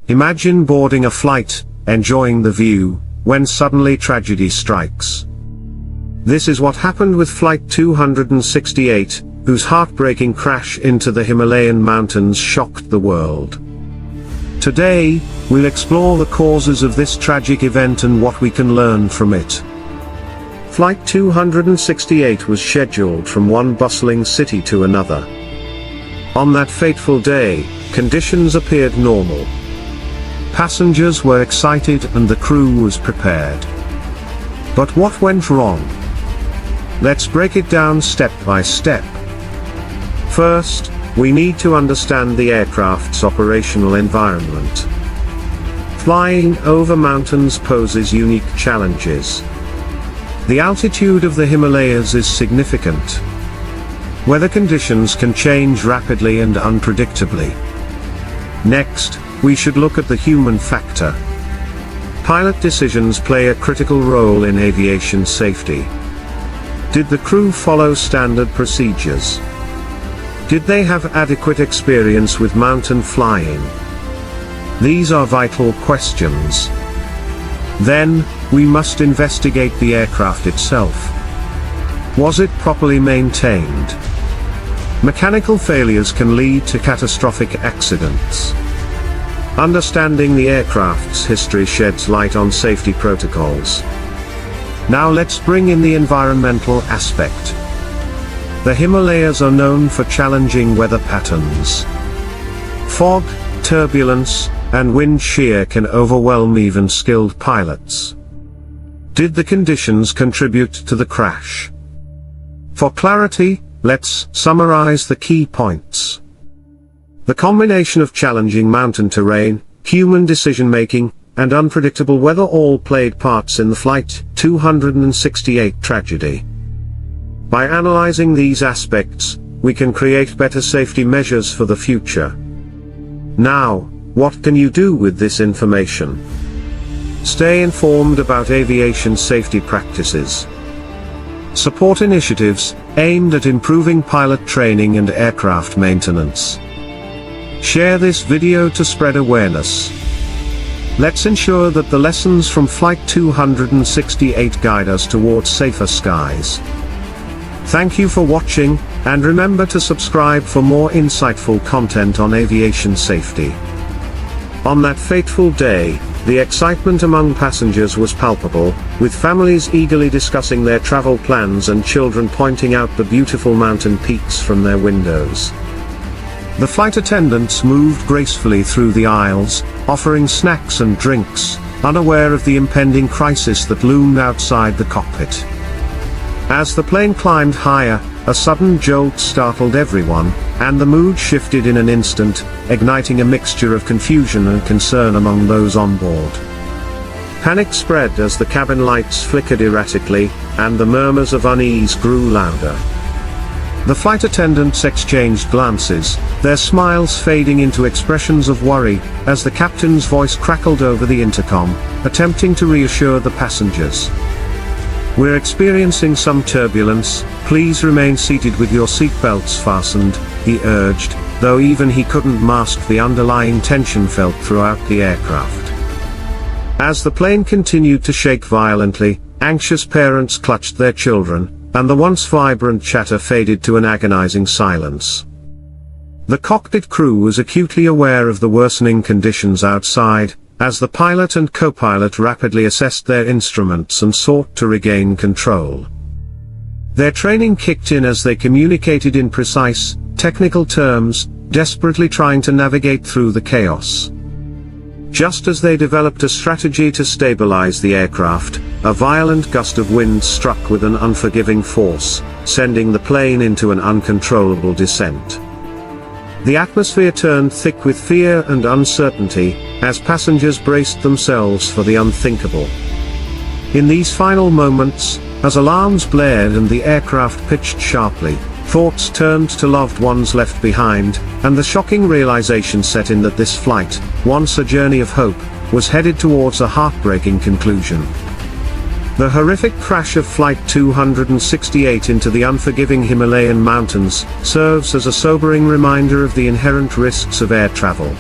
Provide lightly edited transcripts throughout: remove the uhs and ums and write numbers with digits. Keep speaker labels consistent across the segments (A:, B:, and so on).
A: Imagine boarding a flight, enjoying the view, when suddenly tragedy strikes. This is what happened with Flight 268, whose heartbreaking crash into the Himalayan mountains shocked the world. Today, we'll explore the causes of this tragic event and what we can learn from it. Flight 268 was scheduled from one bustling city to another. On that fateful day, conditions appeared normal. Passengers were excited and the crew was prepared. But what went wrong? Let's break it down step by step. First, we need to understand the aircraft's operational environment. Flying over mountains poses unique challenges. The altitude of the Himalayas is significant. Weather conditions can change rapidly and unpredictably. Next, we should look at the human factor. Pilot decisions play a critical role in aviation safety. Did the crew follow standard procedures? Did they have adequate experience with mountain flying? These are vital questions. Then, we must investigate the aircraft itself. Was it properly maintained? Mechanical failures can lead to catastrophic accidents. Understanding the aircraft's history sheds light on safety protocols. Now let's bring in the environmental aspect. The Himalayas are known for challenging weather patterns. Fog, turbulence, and wind shear can overwhelm even skilled pilots. Did the conditions contribute to the crash? For clarity, let's summarize the key points. The combination of challenging mountain terrain, human decision-making, and unpredictable weather all played parts in the Flight 268 tragedy. By analyzing these aspects, we can create better safety measures for the future. Now, what can you do with this information? Stay informed about aviation safety practices. Support initiatives aimed at improving pilot training and aircraft maintenance. Share this video to spread awareness. Let's ensure that the lessons from Flight 268 guide us towards safer skies. Thank you for watching, and remember to subscribe for more insightful content on aviation safety. On that fateful day, the excitement among passengers was palpable, with families eagerly discussing their travel plans and children pointing out the beautiful mountain peaks from their windows. The flight attendants moved gracefully through the aisles, offering snacks and drinks, unaware of the impending crisis that loomed outside the cockpit. As the plane climbed higher, a sudden jolt startled everyone, and the mood shifted in an instant, igniting a mixture of confusion and concern among those on board. Panic spread as the cabin lights flickered erratically, and the murmurs of unease grew louder. The flight attendants exchanged glances, their smiles fading into expressions of worry, as the captain's voice crackled over the intercom, attempting to reassure the passengers. "We're experiencing some turbulence, please remain seated with your seatbelts fastened," he urged, though even he couldn't mask the underlying tension felt throughout the aircraft. As the plane continued to shake violently, anxious parents clutched their children, and the once vibrant chatter faded to an agonizing silence. The cockpit crew was acutely aware of the worsening conditions outside, as the pilot and co-pilot rapidly assessed their instruments and sought to regain control. Their training kicked in as they communicated in precise, technical terms, desperately trying to navigate through the chaos. Just as they developed a strategy to stabilize the aircraft, a violent gust of wind struck with an unforgiving force, sending the plane into an uncontrollable descent. The atmosphere turned thick with fear and uncertainty, as passengers braced themselves for the unthinkable. In these final moments, as alarms blared and the aircraft pitched sharply, thoughts turned to loved ones left behind, and the shocking realization set in that this flight, once a journey of hope, was headed towards a heartbreaking conclusion. The horrific crash of Flight 268 into the unforgiving Himalayan mountains serves as a sobering reminder of the inherent risks of air travel.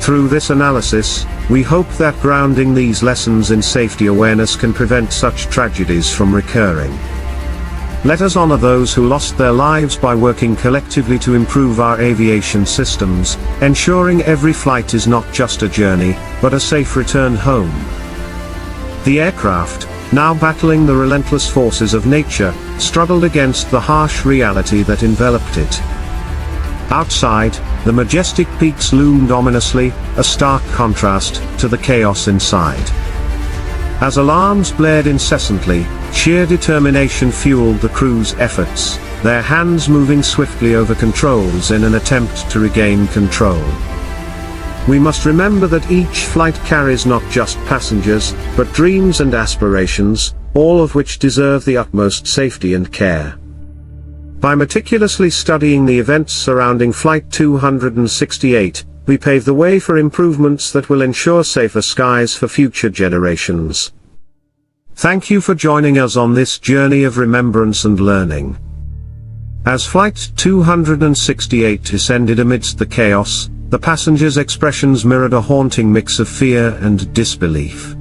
A: Through this analysis, we hope that grounding these lessons in safety awareness can prevent such tragedies from recurring. Let us honor those who lost their lives by working collectively to improve our aviation systems, ensuring every flight is not just a journey, but a safe return home. The aircraft, now battling the relentless forces of nature, struggled against the harsh reality that enveloped it. Outside, the majestic peaks loomed ominously, a stark contrast to the chaos inside. As alarms blared incessantly, sheer determination fueled the crew's efforts, their hands moving swiftly over controls in an attempt to regain control. We must remember that each flight carries not just passengers, but dreams and aspirations, all of which deserve the utmost safety and care. By meticulously studying the events surrounding Flight 268, we pave the way for improvements that will ensure safer skies for future generations. Thank you for joining us on this journey of remembrance and learning. As Flight 268 descended amidst the chaos, the passengers' expressions mirrored a haunting mix of fear and disbelief.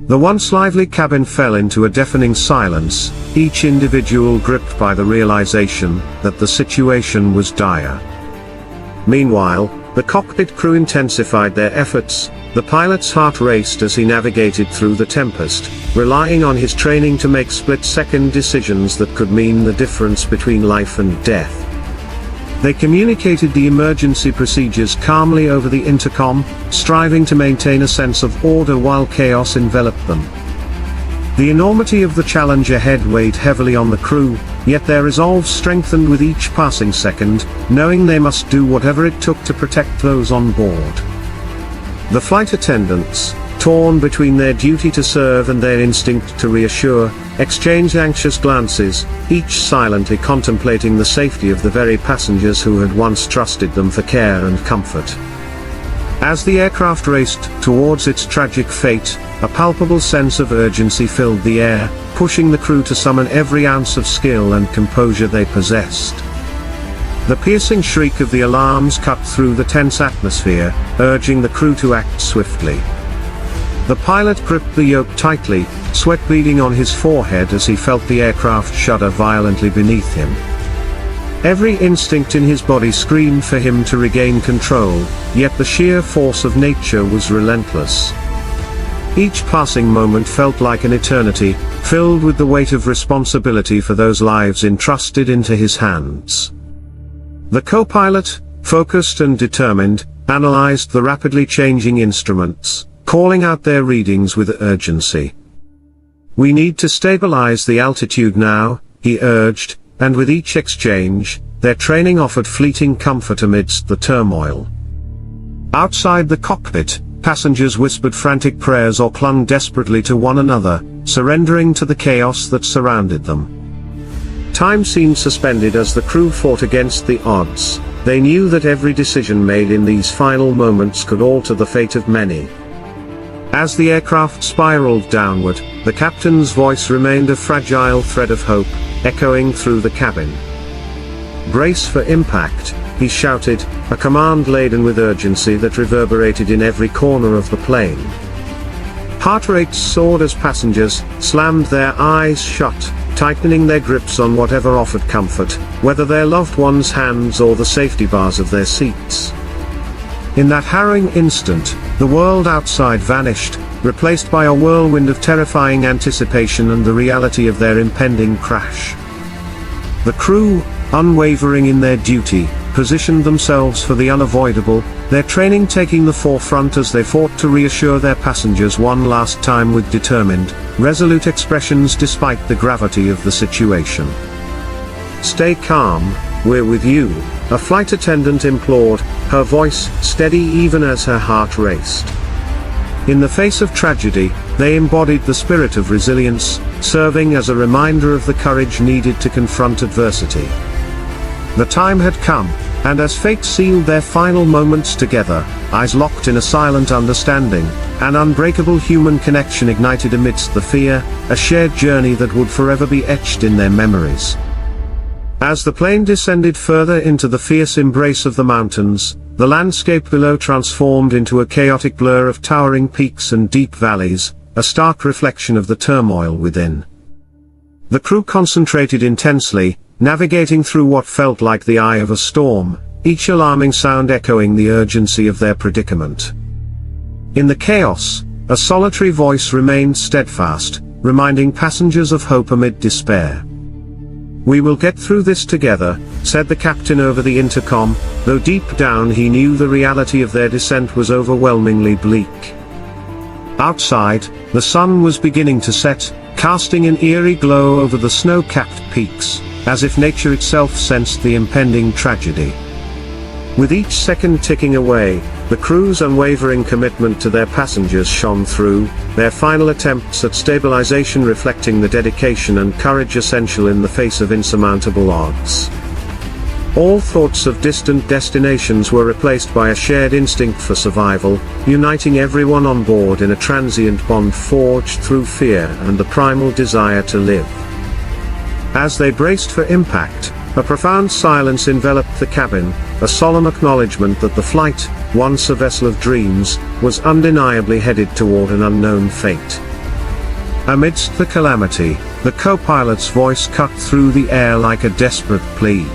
A: The once lively cabin fell into a deafening silence, each individual gripped by the realization that the situation was dire. Meanwhile, the cockpit crew intensified their efforts. The pilot's heart raced as he navigated through the tempest, relying on his training to make split-second decisions that could mean the difference between life and death. They communicated the emergency procedures calmly over the intercom, striving to maintain a sense of order while chaos enveloped them. The enormity of the challenge ahead weighed heavily on the crew, yet their resolve strengthened with each passing second, knowing they must do whatever it took to protect those on board. The flight attendants, torn between their duty to serve and their instinct to reassure, exchanged anxious glances, each silently contemplating the safety of the very passengers who had once trusted them for care and comfort. As the aircraft raced towards its tragic fate, a palpable sense of urgency filled the air, pushing the crew to summon every ounce of skill and composure they possessed. The piercing shriek of the alarms cut through the tense atmosphere, urging the crew to act swiftly. The pilot gripped the yoke tightly, sweat beading on his forehead as he felt the aircraft shudder violently beneath him. Every instinct in his body screamed for him to regain control, yet the sheer force of nature was relentless. Each passing moment felt like an eternity, filled with the weight of responsibility for those lives entrusted into his hands. The co-pilot, focused and determined, analyzed the rapidly changing instruments, calling out their readings with urgency. "We need to stabilize the altitude now," he urged, and with each exchange, their training offered fleeting comfort amidst the turmoil. Outside the cockpit, passengers whispered frantic prayers or clung desperately to one another, surrendering to the chaos that surrounded them. Time seemed suspended as the crew fought against the odds. They knew that every decision made in these final moments could alter the fate of many. As the aircraft spiraled downward, the captain's voice remained a fragile thread of hope, echoing through the cabin. "Brace for impact," he shouted, a command laden with urgency that reverberated in every corner of the plane. Heart rates soared as passengers slammed their eyes shut, tightening their grips on whatever offered comfort, whether their loved ones' hands or the safety bars of their seats. In that harrowing instant, the world outside vanished, replaced by a whirlwind of terrifying anticipation and the reality of their impending crash. The crew, unwavering in their duty, positioned themselves for the unavoidable, their training taking the forefront as they fought to reassure their passengers one last time with determined, resolute expressions despite the gravity of the situation. "Stay calm, we're with you," a flight attendant implored, her voice steady even as her heart raced. In the face of tragedy, they embodied the spirit of resilience, serving as a reminder of the courage needed to confront adversity. The time had come, and as fate sealed their final moments together, eyes locked in a silent understanding, an unbreakable human connection ignited amidst the fear, a shared journey that would forever be etched in their memories. As the plane descended further into the fierce embrace of the mountains, the landscape below transformed into a chaotic blur of towering peaks and deep valleys, a stark reflection of the turmoil within. The crew concentrated intensely, navigating through what felt like the eye of a storm, each alarming sound echoing the urgency of their predicament. In the chaos, a solitary voice remained steadfast, reminding passengers of hope amid despair. "We will get through this together," said the captain over the intercom, though deep down he knew the reality of their descent was overwhelmingly bleak. Outside, the sun was beginning to set, casting an eerie glow over the snow-capped peaks, as if nature itself sensed the impending tragedy. With each second ticking away, the crew's unwavering commitment to their passengers shone through, their final attempts at stabilization reflecting the dedication and courage essential in the face of insurmountable odds. All thoughts of distant destinations were replaced by a shared instinct for survival, uniting everyone on board in a transient bond forged through fear and the primal desire to live. As they braced for impact, a profound silence enveloped the cabin, a solemn acknowledgement that the flight, once a vessel of dreams, was undeniably headed toward an unknown fate. Amidst the calamity, the co-pilot's voice cut through the air like a desperate plea.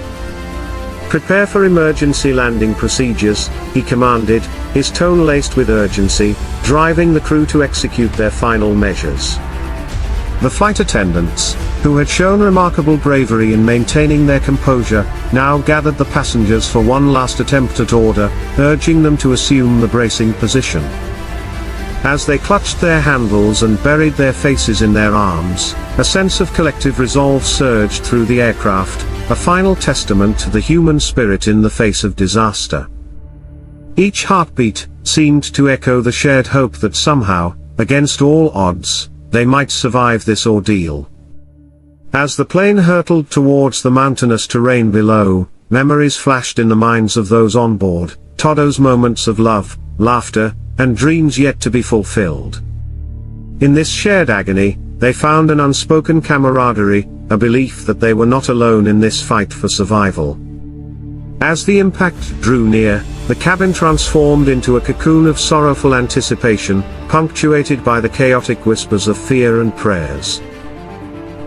A: "Prepare for emergency landing procedures," he commanded, his tone laced with urgency, driving the crew to execute their final measures. The flight attendants, who had shown remarkable bravery in maintaining their composure, now gathered the passengers for one last attempt at order, urging them to assume the bracing position. As they clutched their handles and buried their faces in their arms, a sense of collective resolve surged through the aircraft, a final testament to the human spirit in the face of disaster. Each heartbeat seemed to echo the shared hope that somehow, against all odds, they might survive this ordeal. As the plane hurtled towards the mountainous terrain below, memories flashed in the minds of those on board, Todo's moments of love, laughter, and dreams yet to be fulfilled. In this shared agony, they found an unspoken camaraderie, a belief that they were not alone in this fight for survival. As the impact drew near, the cabin transformed into a cocoon of sorrowful anticipation, punctuated by the chaotic whispers of fear and prayers.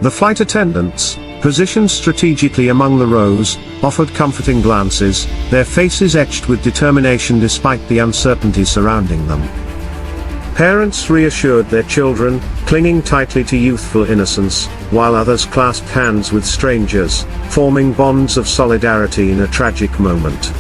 A: The flight attendants, positioned strategically among the rows, offered comforting glances, their faces etched with determination despite the uncertainty surrounding them. Parents reassured their children, clinging tightly to youthful innocence, while others clasped hands with strangers, forming bonds of solidarity in a tragic moment.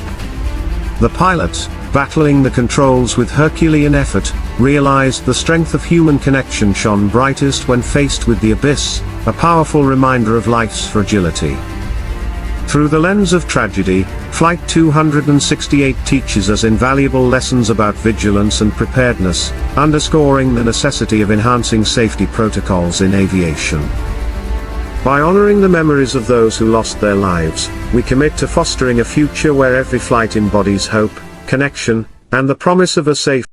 A: The pilot, battling the controls with Herculean effort, realized the strength of human connection shone brightest when faced with the abyss, a powerful reminder of life's fragility. Through the lens of tragedy, Flight 268 teaches us invaluable lessons about vigilance and preparedness, underscoring the necessity of enhancing safety protocols in aviation. By honoring the memories of those who lost their lives, we commit to fostering a future where every flight embodies hope, connection, and the promise of a safe